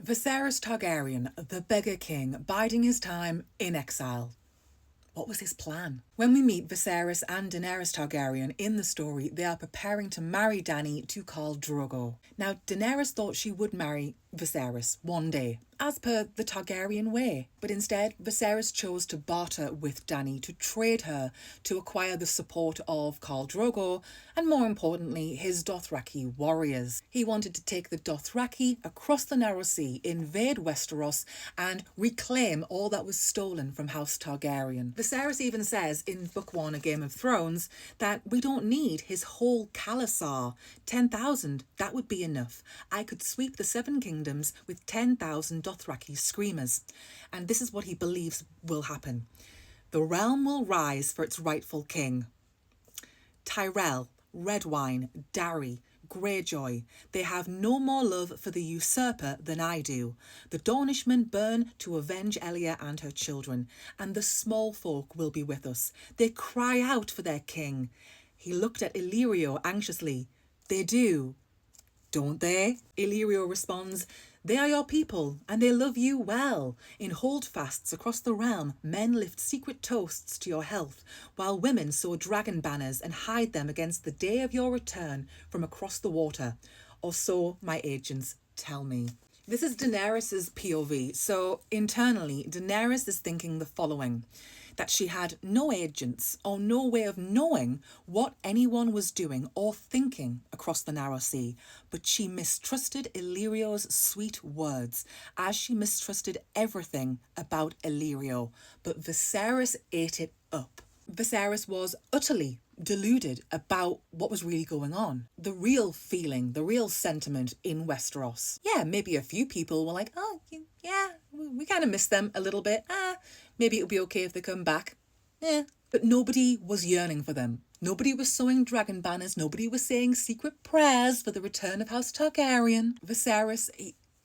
Viserys Targaryen, the beggar king, biding his time in exile. What was his plan? When we meet Viserys and Daenerys Targaryen in the story, they are preparing to marry Dany to Khal Drogo. Now, Daenerys thought she would marry Viserys one day, as per the Targaryen way. But instead, Viserys chose to barter with Dany to trade her to acquire the support of Khal Drogo and, more importantly, his Dothraki warriors. He wanted to take the Dothraki across the Narrow Sea, invade Westeros and reclaim all that was stolen from House Targaryen. Viserys even says in Book 1 of Game of Thrones that we don't need his whole Khalasar. 10,000, that would be enough. I could sweep the Seven Kingdoms with 10,000 Dothraki screamers. And this is what he believes will happen. The realm will rise for its rightful king. Tyrell, Redwine, Darry, Greyjoy, they have no more love for the usurper than I do. The Dornishmen burn to avenge Elia and her children, and the small folk will be with us. They cry out for their king. He looked at Illyrio anxiously. They do, don't they? Illyrio responds, they are your people, and they love you well. In holdfasts across the realm, men lift secret toasts to your health, while women sew dragon banners and hide them against the day of your return from across the water. Or so my agents tell me. This is Daenerys' POV, so internally, Daenerys is thinking the following. That she had no agents or no way of knowing what anyone was doing or thinking across the Narrow Sea, but she mistrusted Illyrio's sweet words, as she mistrusted everything about Illyrio. But Viserys ate it up. Viserys was utterly deluded about what was really going on. The real feeling, the real sentiment in Westeros. Yeah, maybe a few people were like, oh, yeah, we kind of miss them a little bit. Maybe it'll be okay if they come back. But nobody was yearning for them. Nobody was sewing dragon banners. Nobody was saying secret prayers for the return of House Targaryen. Viserys,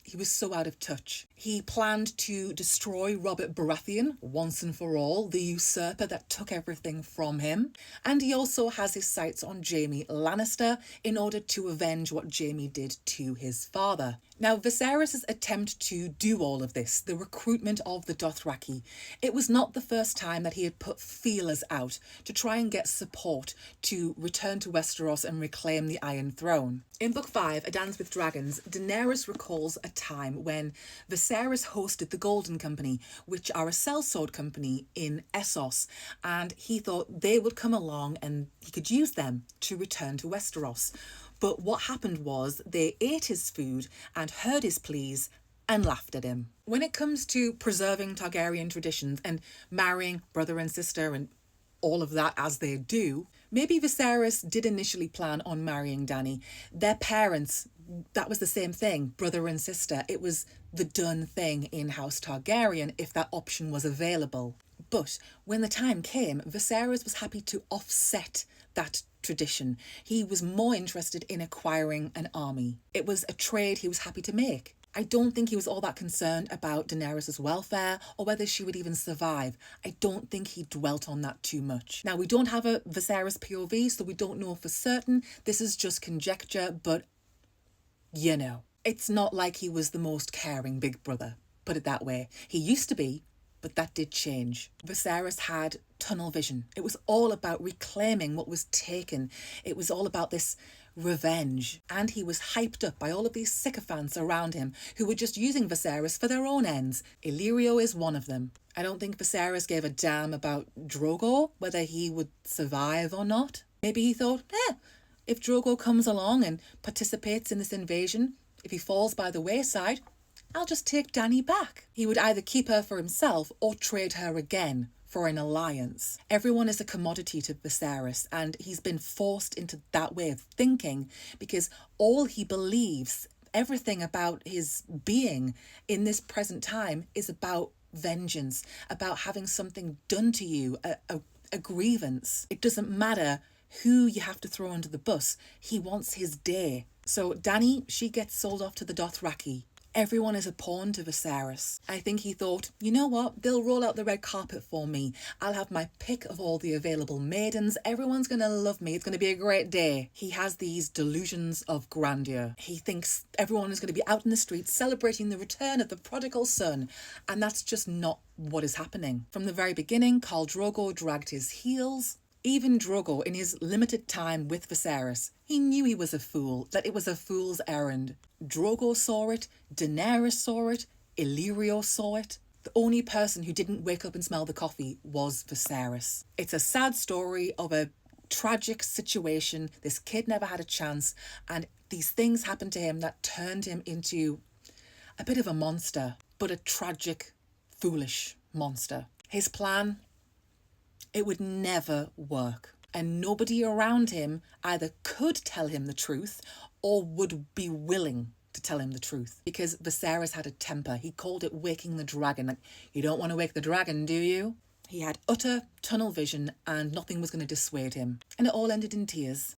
he was so out of touch. He planned to destroy Robert Baratheon once and for all, the usurper that took everything from him. And he also has his sights on Jaime Lannister in order to avenge what Jaime did to his father. Now, Viserys' attempt to do all of this, the recruitment of the Dothraki, it was not the first time that he had put feelers out to try and get support to return to Westeros and reclaim the Iron Throne. In Book 5, A Dance with Dragons, Daenerys recalls a time when Viserys hosted the Golden Company, which are a sellsword company in Essos, and he thought they would come along and he could use them to return to Westeros. But what happened was they ate his food and heard his pleas and laughed at him. When it comes to preserving Targaryen traditions and marrying brother and sister and all of that as they do, maybe Viserys did initially plan on marrying Dany. Their parents, that was the same thing, brother and sister. It was the done thing in House Targaryen if that option was available. But when the time came, Viserys was happy to offset that tradition. He was more interested in acquiring an army. It was a trade he was happy to make. I don't think he was all that concerned about Daenerys' welfare or whether she would even survive. I don't think he dwelt on that too much. Now, we don't have a Viserys POV, so we don't know for certain. This is just conjecture, but you know, it's not like he was the most caring big brother, put it that way. He used to be, but that did change. Viserys had tunnel vision. It was all about reclaiming what was taken. It was all about this revenge. And he was hyped up by all of these sycophants around him who were just using Viserys for their own ends. Illyrio is one of them. I don't think Viserys gave a damn about Drogo, whether he would survive or not. Maybe he thought, if Drogo comes along and participates in this invasion, if he falls by the wayside, I'll just take Dany back. He would either keep her for himself or trade her again for an alliance. Everyone is a commodity to Viserys, and he's been forced into that way of thinking because all he believes, everything about his being in this present time is about vengeance, about having something done to you, a grievance. It doesn't matter who you have to throw under the bus. He wants his day. So Dany, she gets sold off to the Dothraki. Everyone is a pawn to Viserys. I think he thought, you know what, they'll roll out the red carpet for me. I'll have my pick of all the available maidens. Everyone's going to love me. It's going to be a great day. He has these delusions of grandeur. He thinks everyone is going to be out in the streets celebrating the return of the prodigal son. And that's just not what is happening. From the very beginning, Khal Drogo dragged his heels. Even Drogo, in his limited time with Viserys, he knew he was a fool, that it was a fool's errand. Drogo saw it, Daenerys saw it, Illyrio saw it. The only person who didn't wake up and smell the coffee was Viserys. It's a sad story of a tragic situation. This kid never had a chance, and these things happened to him that turned him into a bit of a monster, but a tragic, foolish monster. His plan, it would never work. And nobody around him either could tell him the truth or would be willing to tell him the truth. Because Viserys had a temper. He called it waking the dragon. Like, you don't want to wake the dragon, do you? He had utter tunnel vision and nothing was going to dissuade him. And it all ended in tears.